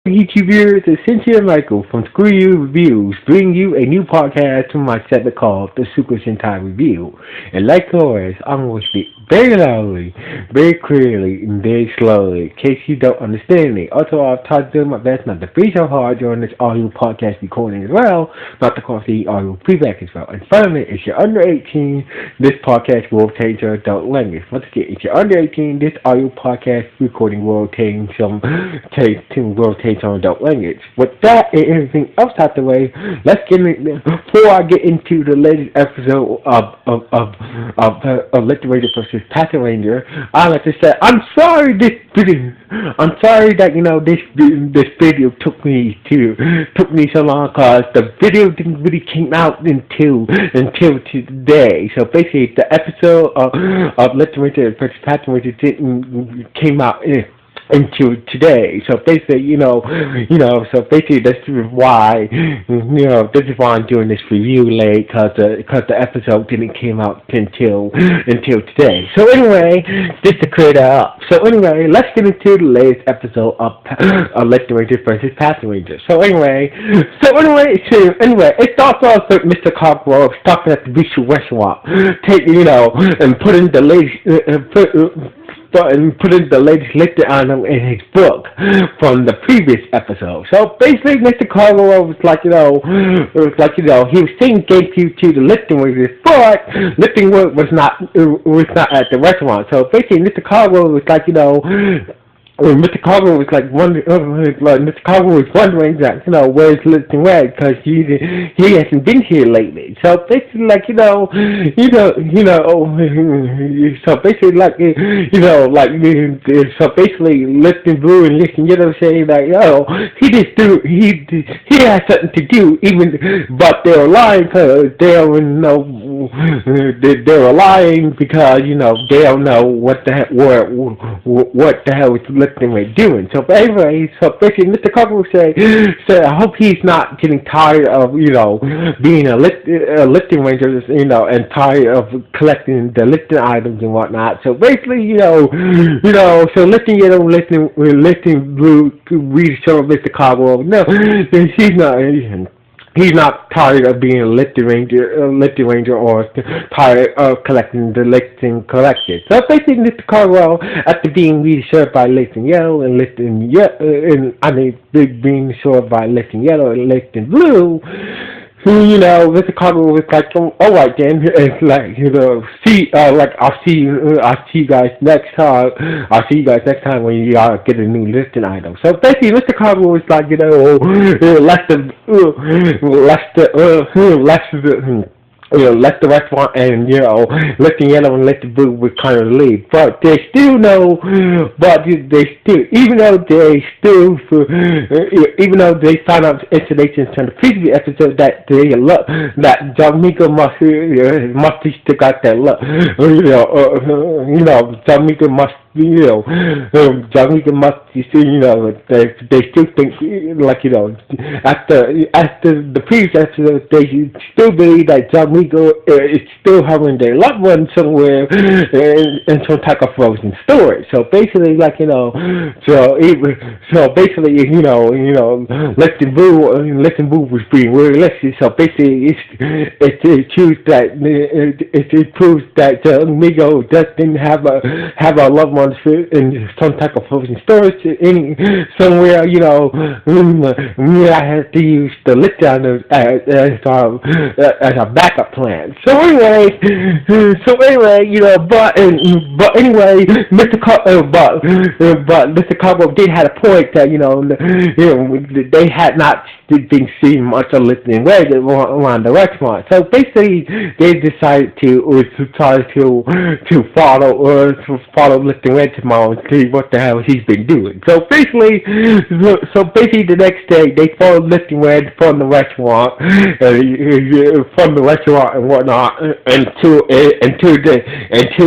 YouTube viewers, it's Cynthia Michael from Screw You Reviews, bringing you a new podcast from my segment called The Super Sentai Review. And like always, I'm going to speak very loudly, very clearly, and very slowly, in case you don't understand me. Also, I've tried to do my best not to breathe so hard during this audio podcast recording as well, not to cause the audio feedback as well. And finally, if you're under 18, this podcast will change your adult language. Once again, if you're under 18, this audio podcast recording will change on adult language. With that and everything else out the way, let's get in, before I get into the latest episode of Lupinranger versus Patranger. I like to say I'm sorry I'm sorry that this video took me so long because the video didn't really came out until today. So basically, the episode of Lupinranger versus Patranger didn't came out into today. So basically, this is why, this is why I'm doing this review late, because the episode didn't came out until today. So anyway, just to clear that up. So anyway, let's get into the latest episode of Lupinranger versus Patranger. So anyway, it starts off with Mr. Cockroach talking at the Bistro restaurant, and putting the latest. And putting the latest listed item in his book from the previous episode. So basically, Mr. Cargo was like, he was saying thank you to the lifting workers, but lifting work was not at the restaurant. So basically, Mr. Cargo was like, Mr. Carver was Mr. Carver was wondering that, where's Lifting Red, because he hasn't been here lately. So basically, so basically, Lifting Blue and Lifting Yellow saying he has something to do, but they were lying because they don't know. They were lying because they don't know what the hell is Lifting Ray doing. So anyway, basically Mr. Cocker said I hope he's not getting tired of being a lifting ranger, and tired of collecting the lifting items and whatnot. So basically, so lifting yellow, lifting blue, reassure Mr. Cocker, no, he's not. He's not tired of being a lifting ranger, or tired of collecting the lifting collected. So basically, Mr. Carwell, after being reassured by lifting yellow and being reassured by lifting yellow and lifting blue, Mr. Carter was like, all right then, it's like, I'll see you guys next time. I'll see you guys next time when you get a new listing item. So basically, Mr. Carter was like, left the restaurant and lifting yellow and lifting blue would kind of leave, but they still even though they found out information from the previous episode that Jamaica must still got that luck, Jamaica must. Jamaica must, they still think, after the previous episode, they still believe that Jamaica is still having their loved one somewhere in some type of frozen storage. So basically, Lifting Boo was being realistic. So basically, it proves that Jamaica doesn't have a loved one in some type of frozen storage somewhere, I have to use the lift down as a backup plan. So anyway, Mr. Carbo did have a point that they had not been seeing much of lifting red around the restaurant. So basically, they decided to follow lifting red tomorrow and see what the hell he's been doing. So basically the next day they followed lifting red from the restaurant, and whatnot until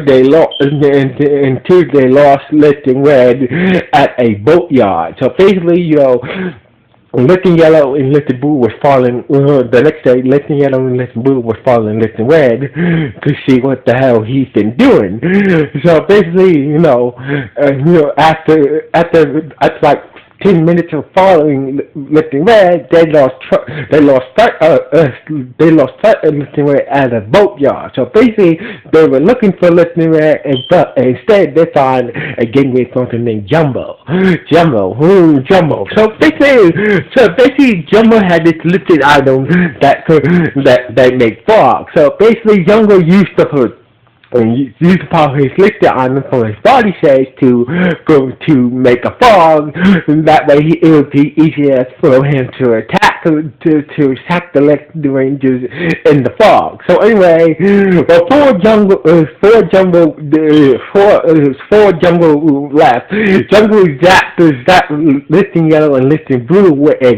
they lost lifting red at a boatyard. So basically, Lifting Yellow and Lifting Blue was falling, the next day, Lifting Yellow and Lifting Blue was falling Lifting Red to see what the hell he's been doing. So basically, after like 10 minutes of following Lifting Red, they lost sight of Lifting Red at a boatyard. So basically, they were looking for Lifting Red, but instead they found a gateway function named Jumbo. Jumbo. So basically, Jumbo had this lifted item that made fog. So basically, Jumbo used the hood and use the power of his lifted item from his body shades to make a fog. And that way, it would be easier for him to attack the Lupinrangers in the fog. So anyway, four Jungle left. Jungle zapped Lifting Yellow and Lifting Blue with a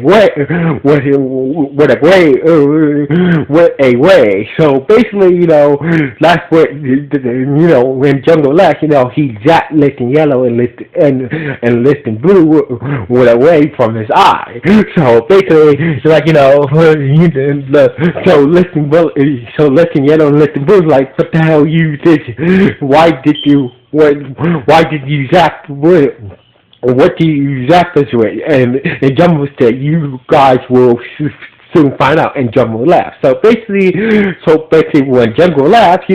way. So basically, that's what when Jungle left, he zapped Lifting Yellow and Lifting Blue with a way from his eye. So basically, it's like so Lifting Yellow and Lifting Blue like, what the hell you did? Why did you zap what do you zap us with? And Jumbo said, you guys will soon find out, and Jumbo left. So basically when Jumbo left,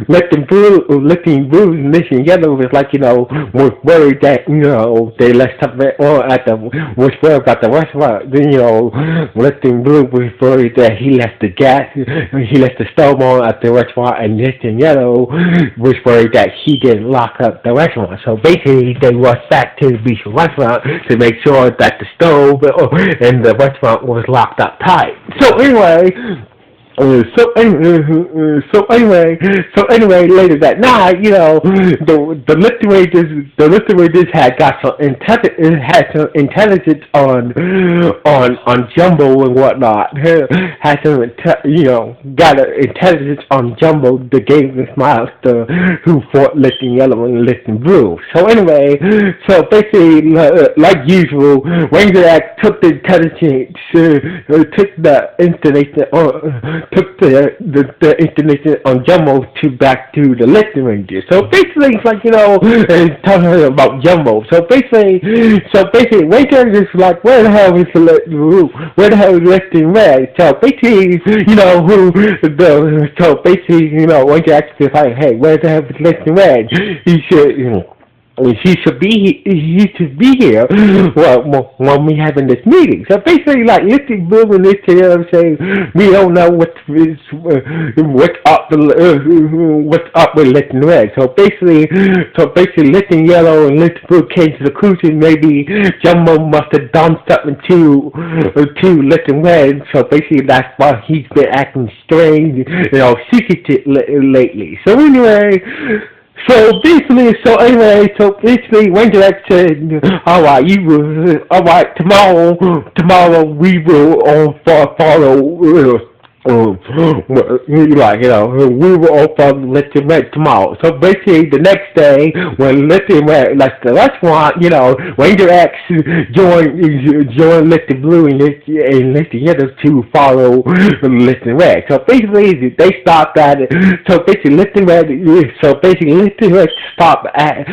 Lifting Blue and Lifting Yellow was like, was worried that, they left something on was worried about the restaurant. Lifting Blue was worried that he left the stove on at the restaurant, and Lifting Yellow was worried that he didn't lock up the restaurant. So basically they rushed back to the beach restaurant to make sure that the stove and the restaurant was locked up tight. So anyway, later that night, the Lupinrangers had got some intelligence on Jumbo and whatnot. Had some got intelligence on Jumbo, the game master who fought Lifting Yellow and Lifting Blue. So anyway, basically, like usual, Ranger X took the intelligence, took the information on Jumbo back to the Lupinranger. So basically, it's like telling her about Jumbo. So basically, Ranger is like, where the hell is Lifting Red? So basically, Ranger actually like, hey, where the hell is Lifting Red? He should be here when we having this meeting. So basically, like, Lifting Blue and Lifting Yellow say, we don't know what's up with Lifting Red. So basically, Lifting Yellow and Lifting Blue came to the conclusion maybe Jumbo must have done something to Lifting Red. So basically, that's why he's been acting strange, secretive lately. So anyway. So basically, Ranger X said, alright, tomorrow we will follow, we will all follow Lifting Red tomorrow. So basically, the next day, when Lifting Red left the restaurant, Ranger X joined Lifting Blue and Lifting Yellow to follow Lifting Red. So basically, they stopped at it. So basically, Lifting Red stopped at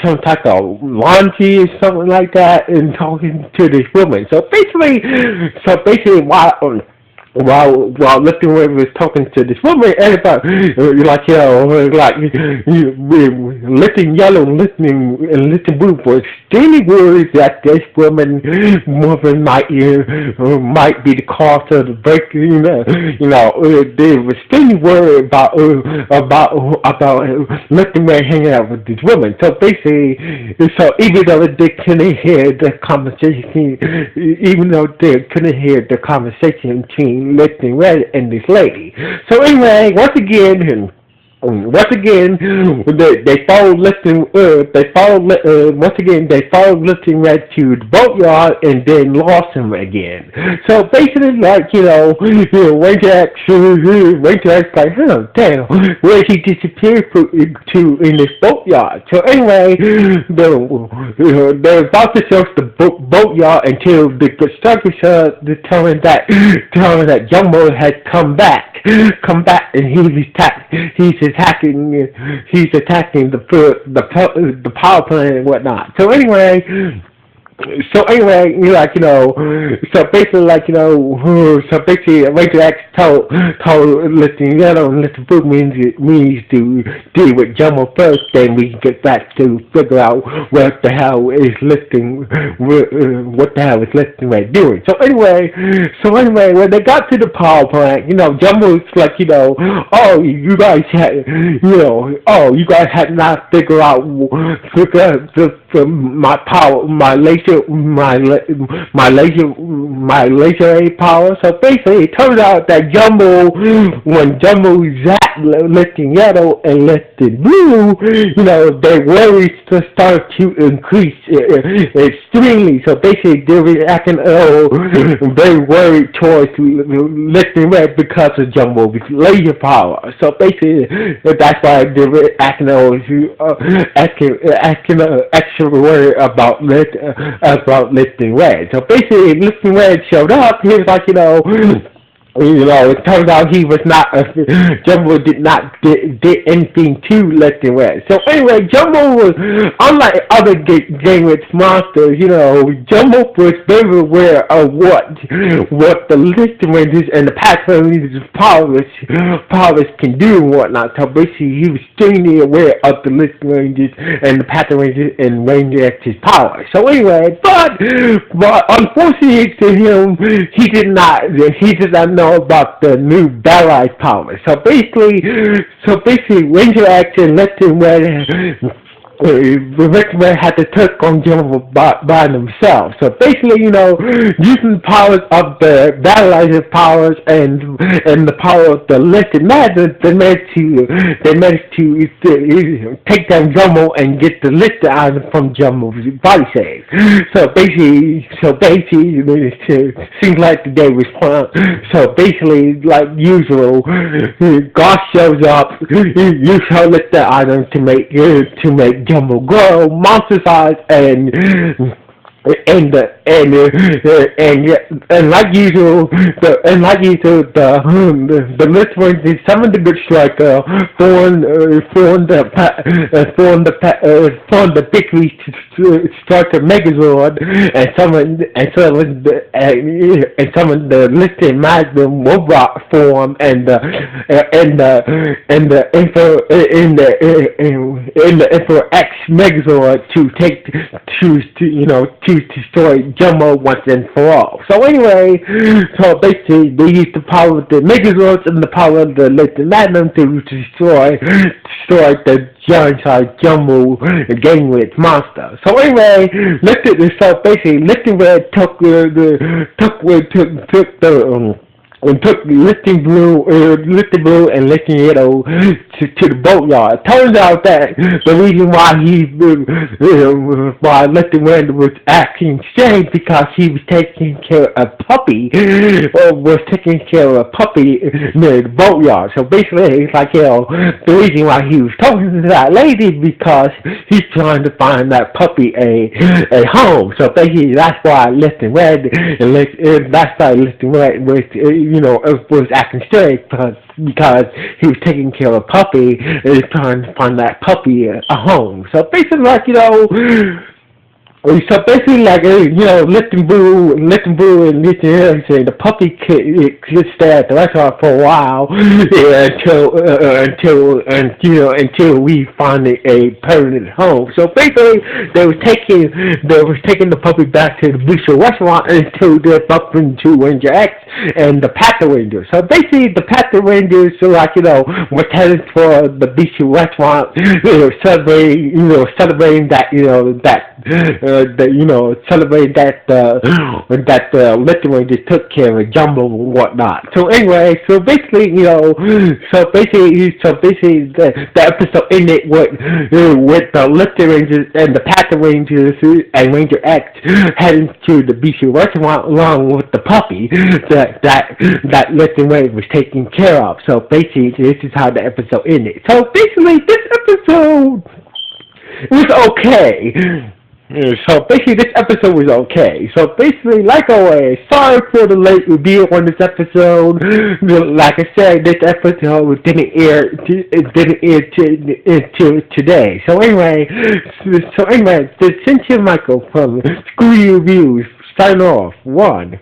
some type of laundry or something like that, and talking to this woman. So basically, while Lifting Red was talking to this woman, everybody, Lifting Yellow and Lifting Blue was extremely worried that this woman might be the cause of the break. They were extremely worried about Lifting Red hanging out with this woman. So basically, even though they couldn't hear the conversation between Lifting Red and this lady. So anyway, once again, they followed Lifting Red to the boatyard and then lost him again. So basically, Ranger X like, damn, where he disappeared to in this boatyard. So anyway, they're about to search the boatyard until the constructor determined that Jumbo had come back, and he's attacking the power plant and whatnot. So anyway, So anyway, so basically, so basically, Ranger X told Listing Yellow and Listing Blue means to deal with Jumbo first, then we can get back to figure out what the hell is what the hell is Listing Red doing. So anyway, when they got to the power plant, Jumbo's like, oh, you guys had not figured out my power, my laser A power. So basically, it turns out that when Jumbo zapped Lifting Yellow and Lifting Blue, their worries start to increase extremely. So basically, they were acting very worried towards Lifting Red because of Jumbo's laser power. So basically, that's why they were acting extra worried about Lifting Red. So basically, Lifting Red showed up. He was like, it turns out he was not, Jumbo did not did anything to Lifting Red. So anyway, Jumbo was, unlike other Game Witch monsters, Jumbo was very aware of what the Lifting Rangers and the Patrangers powers can do and whatnot. So basically, he was extremely aware of the Lifting Rangers and the Patrangers and Ranger X's powers. So anyway, but unfortunately to him, he did not know about the new Battle power. So basically, Ranger X and Lifting Red had to take on Jumbo by themselves. So basically, using the powers of the Battleizer powers and the power of the Lifting Red, they managed to take down Jumbo and get the Lifting item from Jumbo's body save. So basically, it seems like the day was fun. So basically, like usual, Gosh shows up, you show Lifting item to make Jumbo grow, monster size, and like usual, the list was some of the good striker formed the victory striker Megazord, and some of the listed Magnum Robot form, and the Emperor X Megazord to destroy Jumbo once and for all. So anyway, basically they used the power of the Megazords and the power of the Lifting Magnum to destroy the giant-sized Jumbo Game Witch monster. So anyway, Lifting Red took Lifting Blue and Lifting Yellow to the boatyard. Turns out that the reason why Lifting Red was acting strange because he was taking care of a puppy, near the boatyard. So basically, it's like, the reason why he was talking to that lady because he's trying to find that puppy a home. So basically, that's why Lifting Red was acting strange because he was taking care of a puppy and he was trying to find that puppy a home. So basically, Lifting Blue and Lifting Yellow, the puppy could stay at the restaurant for a while until we find a permanent home. So basically, they was taking the puppy back to the bistro restaurant until they bumped into Ranger X and the Patranger. So basically, the Patrangers were headed for the bistro restaurant, celebrating that Lifting Ranger took care of Jumbo and whatnot. So anyway, basically the episode ended with the Lifting Rangers and the Patrangers and Ranger X heading to the BC restaurant along with the puppy that Lifting Ranger was taking care of. So basically, this is how the episode ended. So basically, this episode was okay. Yeah, so basically, this episode was okay. So basically, like always, sorry for the late review on this episode. Like I said, this episode didn't air. It didn't air to today. So anyway, the Cynthia Michael from Screw Reviews sign off. 1.